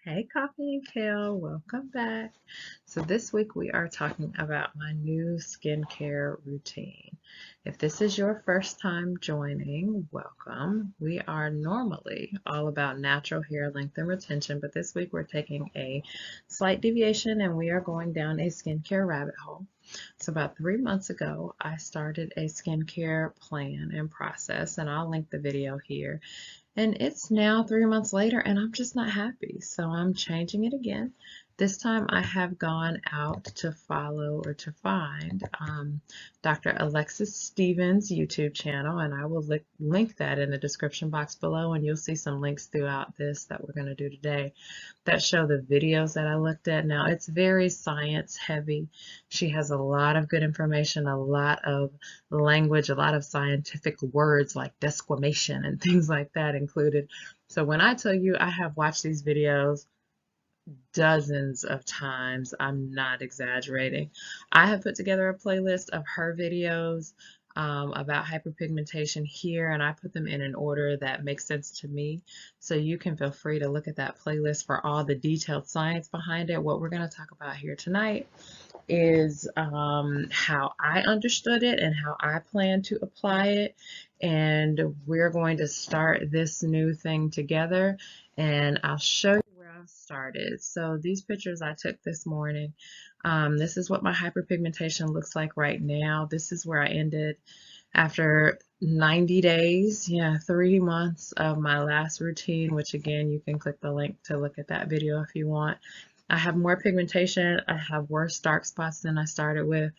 Hey, Coffee and Kale, welcome back. So, this week we are talking about my new skincare routine. If this is your first time joining, welcome. We are normally all about natural hair length and retention, but this week we're taking a slight deviation and we are going down a skincare rabbit hole. So, about 3 months ago, I started a skincare plan and process, and I'll link the video here. And it's now 3 months later, and I'm just not happy. So I'm changing it again. This time I have gone out to follow or to find Dr. Alexis Stevens' YouTube channel, and I will link that in the description box below, and you'll see some links throughout this that we're going to do today that show the videos that I looked at. Now, it's very science heavy. She has a lot of good information, a lot of language, a lot of scientific words like desquamation and things like that included. So when I tell you I have watched these videos dozens of times, I'm not exaggerating. I have put together a playlist of her videos about hyperpigmentation here, and I put them in an order that makes sense to me. So you can feel free to look at that playlist for all the detailed science behind it. What we're going to talk about here tonight is how I understood it and how I plan to apply it. And we're going to start this new thing together, and I'll show you where I started. So these pictures I took this morning, this is what my hyperpigmentation looks like right now. This is where I ended after 90 days, 3 months of my last routine, which again, you can click the link to look at that video if you want. I have more pigmentation. I have worse dark spots than I started with.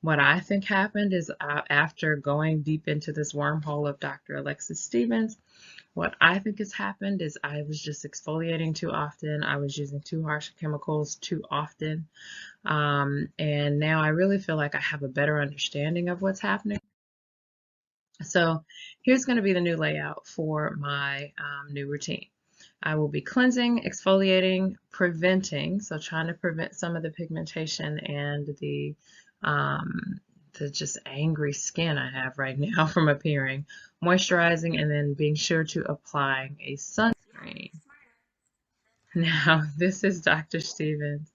What I think happened is after going deep into this wormhole of Dr. Alexis Stevens, what I think has happened is I was just exfoliating too often. I was using too harsh chemicals too often. And now I really feel like I have a better understanding of what's happening. So here's going to be the new layout for my new routine. I will be cleansing, exfoliating, preventing, so trying to prevent some of the pigmentation and the just angry skin I have right now from appearing, moisturizing, and then being sure to apply a sunscreen. Now, this is Dr. Stevens.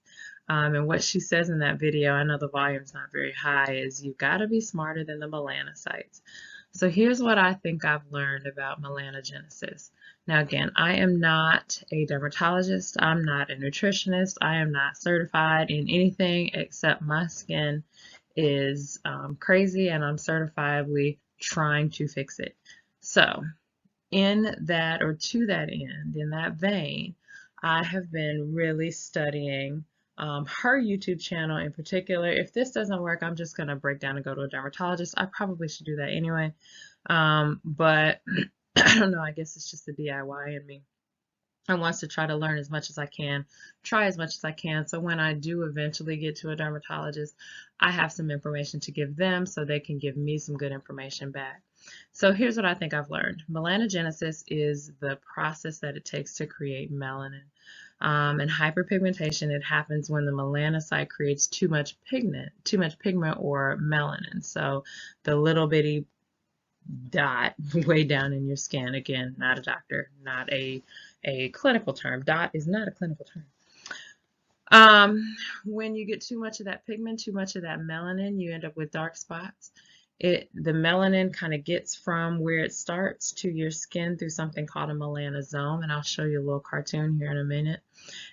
And what she says in that video, I know the volume's not very high, is you got to be smarter than the melanocytes. So here's what I think I've learned about melanogenesis. Now, again, I am not a dermatologist. I'm not a nutritionist. I am not certified in anything except my skin is crazy and I'm certifiably trying to fix it. So in that, or to that end, in that vein, I have been really studying her YouTube channel in particular. If this doesn't work, I'm just going to break down and go to a dermatologist. I probably should do that anyway. But I don't know, I guess it's just the DIY in me. I want to try to learn as much as I can, try as much as I can. So when I do eventually get to a dermatologist, I have some information to give them so they can give me some good information back. So here's what I think I've learned. Melanogenesis is the process that it takes to create melanin. And hyperpigmentation, it happens when the melanocyte creates too much pigment or melanin. So the little bitty dot way down in your skin. Again, not a doctor, not a clinical term. Dot is not a clinical term. When you get too much of that pigment, too much of that melanin, you end up with dark spots. The melanin kind of gets from where it starts to your skin through something called a melanosome, and I'll show you a little cartoon here in a minute.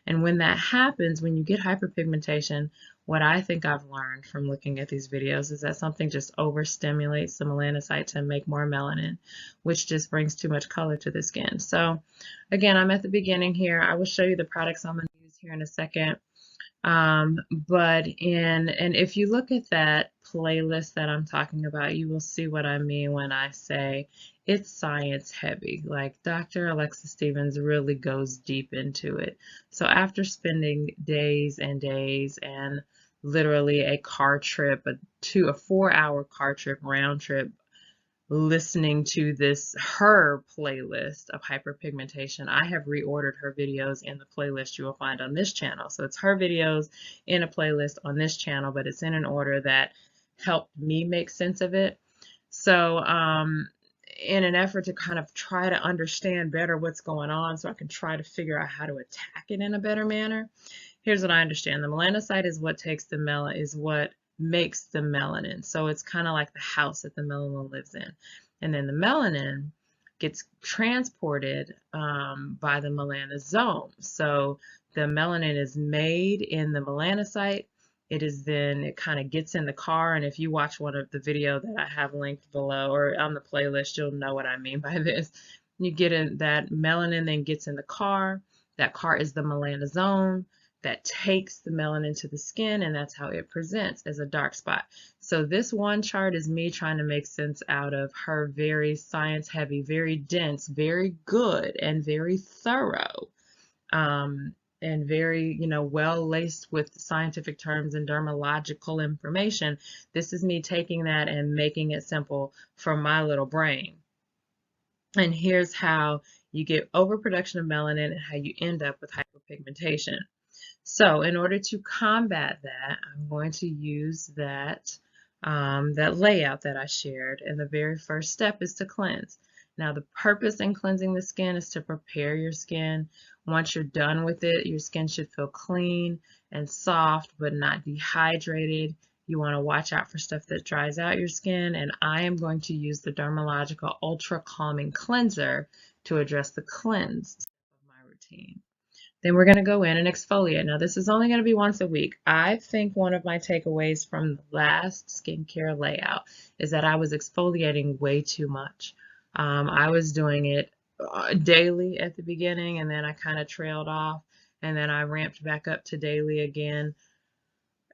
And when that happens, when you get hyperpigmentation, what I think I've learned from looking at these videos is that something just overstimulates the melanocyte to make more melanin, which just brings too much color to the skin. So again, I'm at the beginning here. I will show you the products I'm going to use here in a second. And if you look at that playlist that I'm talking about, you will see what I mean when I say it's science heavy. Like Dr. Alexis Stevens really goes deep into it. So after spending days and days and literally a car trip, a 4-hour car trip, round trip, listening to her playlist of hyperpigmentation, I have reordered her videos in the playlist you will find on this channel. So it's her videos in a playlist on this channel, but it's in an order that helped me make sense of it. So in an effort to kind of try to understand better what's going on so I can try to figure out how to attack it in a better manner. Here's what I understand. The melanocyte is what makes the melanin. So it's kind of like the house that the melanin lives in. And then the melanin gets transported by the melanosome. So the melanin is made in the melanocyte. It kind of gets in the car, and if you watch one of the video that I have linked below or on the playlist, you'll know what I mean by this. You get in that melanin, then gets in the car. That car is the melanosome that takes the melanin to the skin, and that's how it presents as a dark spot. So this one chart is me trying to make sense out of her very science heavy, very dense, very good, and very thorough. And very, well laced with scientific terms and dermalogical information. This is me taking that and making it simple for my little brain. And here's how you get overproduction of melanin and how you end up with hyperpigmentation. So in order to combat that, I'm going to use that layout that I shared. And the very first step is to cleanse. Now, the purpose in cleansing the skin is to prepare your skin. Once you're done with it, your skin should feel clean and soft, but not dehydrated. You want to watch out for stuff that dries out your skin. And I am going to use the Dermalogica Ultra Calming Cleanser to address the cleanse of my routine. Then we're going to go in and exfoliate. Now, this is only going to be once a week. I think one of my takeaways from the last skincare layout is that I was exfoliating way too much. I was doing it daily at the beginning, and then I kind of trailed off, and then I ramped back up to daily again.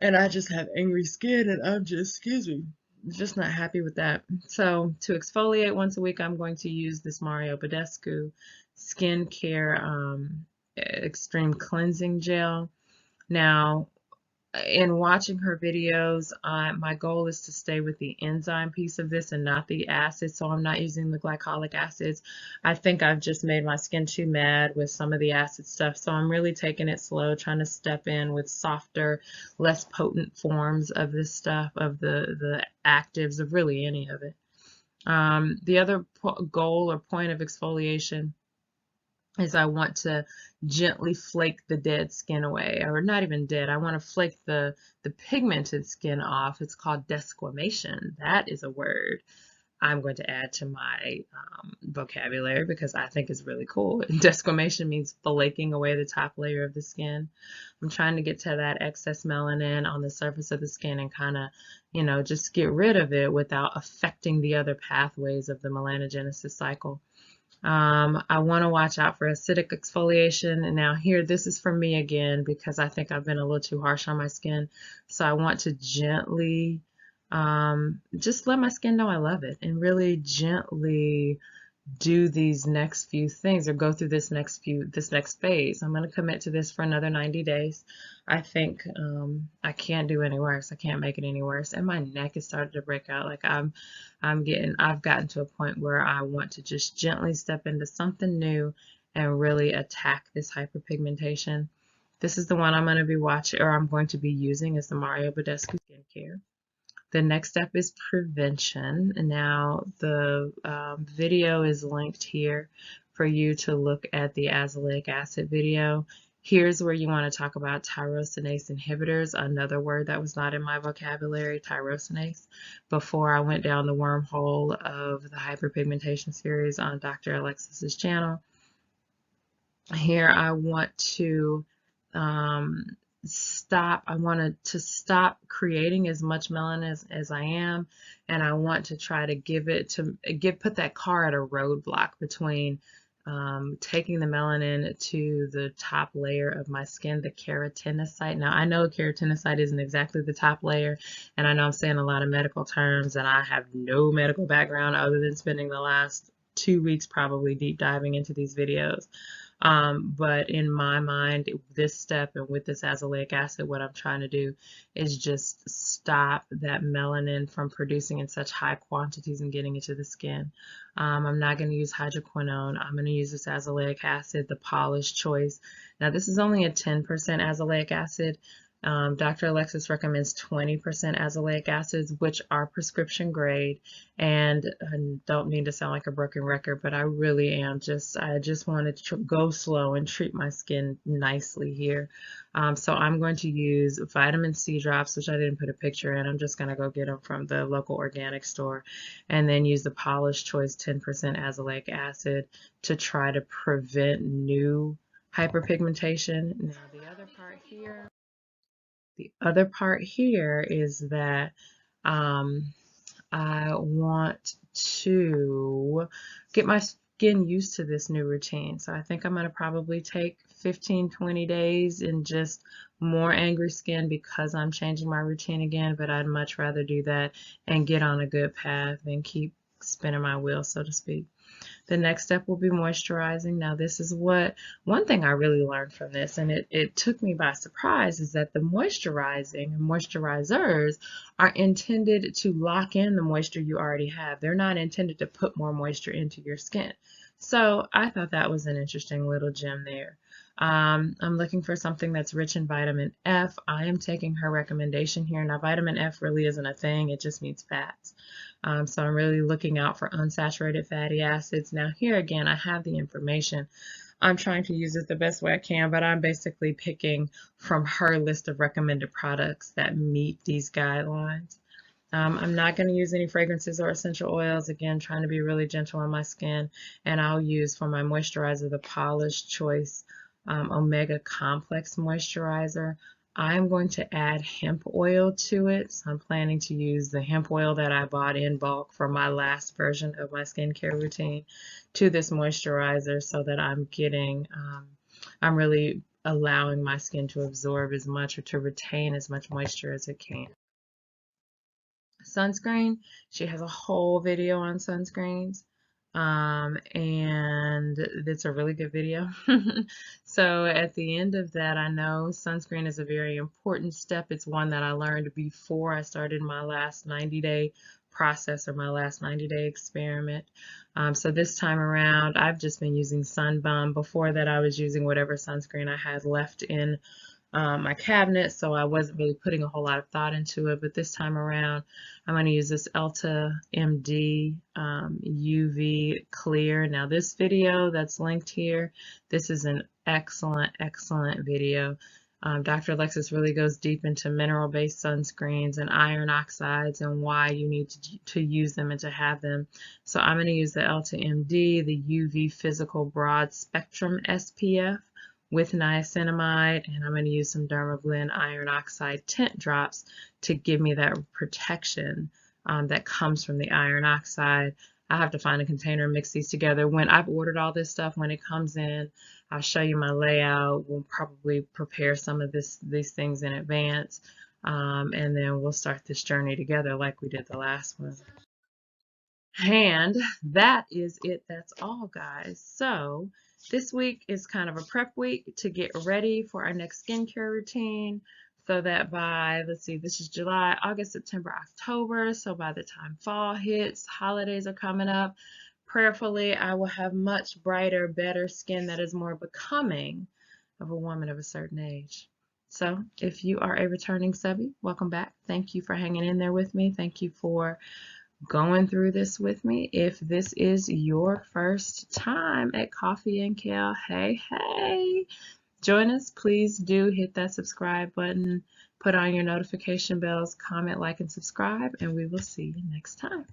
And I just have angry skin, and I'm just not happy with that. So to exfoliate once a week, I'm going to use this Mario Badescu Skincare Extreme Cleansing Gel. Now, in watching her videos, my goal is to stay with the enzyme piece of this and not the acid, so I'm not using the glycolic acids. I think I've just made my skin too mad with some of the acid stuff, so I'm really taking it slow, trying to step in with softer, less potent forms of this stuff, of the actives, of really any of it. The other goal or point of exfoliation is I want to gently flake the dead skin away, or not even dead. I want to flake the pigmented skin off. It's called desquamation. That is a word I'm going to add to my vocabulary because I think it's really cool. Desquamation means flaking away the top layer of the skin. I'm trying to get to that excess melanin on the surface of the skin and kind of, just get rid of it without affecting the other pathways of the melanogenesis cycle. I want to watch out for acidic exfoliation. And now here, this is for me again, because I think I've been a little too harsh on my skin. So I want to gently just let my skin know I love it and really gently do these next few things or go through this next phase. I'm going to commit to this for another 90 days. I think I can't do any worse. I can't make it any worse. And my neck has started to break out. Like I've gotten to a point where I want to just gently step into something new and really attack this hyperpigmentation. This is the one I'm going to be watching, or I'm going to be using, is the Mario Badescu Skincare. The next step is prevention. Now, the video is linked here for you to look at the azelaic acid video. Here's where you want to talk about tyrosinase inhibitors, another word that was not in my vocabulary, tyrosinase, before I went down the wormhole of the hyperpigmentation series on Dr. Alexis's channel. Here I want to stop creating as much melanin as I am, and I want to try to put that car at a roadblock between taking the melanin to the top layer of my skin, the keratinocyte. Now I know keratinocyte isn't exactly the top layer, and I know I'm saying a lot of medical terms, and I have no medical background other than spending the last 2 weeks probably deep diving into these videos. But in my mind, this step and with this azelaic acid, what I'm trying to do is just stop that melanin from producing in such high quantities and getting into the skin. I'm not going to use hydroquinone. I'm going to use this azelaic acid, the Paula's Choice. Now, this is only a 10% azelaic acid. Dr. Alexis recommends 20% azelaic acids, which are prescription grade. And I don't mean to sound like a broken record, but I really am I just wanted to go slow and treat my skin nicely here. So I'm going to use vitamin C drops, which I didn't put a picture in. I'm just going to go get them from the local organic store, and then use the Paula's Choice 10% azelaic acid to try to prevent new hyperpigmentation. Now the other part here is that um, I want to get my skin used to this new routine. So I think I'm going to probably take 15-20 days in just more angry skin because I'm changing my routine again, but I'd much rather do that and get on a good path than keep spinning my wheel, so to speak. The next step will be moisturizing. Now, this is one thing I really learned from this, and it took me by surprise, is that the moisturizing and moisturizers are intended to lock in the moisture you already have. They're not intended to put more moisture into your skin. So I thought that was an interesting little gem there. I'm looking for something that's rich in vitamin F. I am taking her recommendation here. Now, vitamin F really isn't a thing. It just means fats. So I'm really looking out for unsaturated fatty acids. Now here again, I have the information. I'm trying to use it the best way I can, but I'm basically picking from her list of recommended products that meet these guidelines. I'm not going to use any fragrances or essential oils. Again, trying to be really gentle on my skin. And I'll use for my moisturizer the Paula's Choice Omega Complex Moisturizer. I'm going to add hemp oil to it. So I'm planning to use the hemp oil that I bought in bulk for my last version of my skincare routine to this moisturizer so that I'm really allowing my skin to absorb as much or to retain as much moisture as it can. Sunscreen, she has a whole video on sunscreens, and it's a really good video. So at the end of that, I know sunscreen is a very important step. It's one that I learned before I started my last 90-day process or my last 90-day experiment. So this time around, I've just been using Sunbum. Before that, I was using whatever sunscreen I had left in my cabinet, so I wasn't really putting a whole lot of thought into it. But this time around, I'm going to use this EltaMD UV Clear. Now, this video that's linked here, this is an excellent, excellent video. Dr. Alexis really goes deep into mineral-based sunscreens and iron oxides and why you need to use them and to have them. So I'm going to use the EltaMD, the UV Physical Broad Spectrum SPF with niacinamide, and I'm going to use some Dermablend iron oxide tint drops to give me that protection that comes from the iron oxide. I have to find a container and mix these together. When I've ordered all this stuff, when it comes in, I'll show you my layout. We'll probably prepare some of these things in advance, and then we'll start this journey together like we did the last one. And that is it. That's all, guys. So this week is kind of a prep week to get ready for our next skincare routine so that by, let's see, this is July, August, September, October. So by the time fall hits, holidays are coming up, prayerfully, I will have much brighter, better skin that is more becoming of a woman of a certain age. So if you are a returning subby, welcome back. Thank you for hanging in there with me. Thank you for going through this with me. If this is your first time at Coffee and Kale, hey, join us. Please do hit that subscribe button, put on your notification bells, comment, like, and subscribe, and we will see you next time.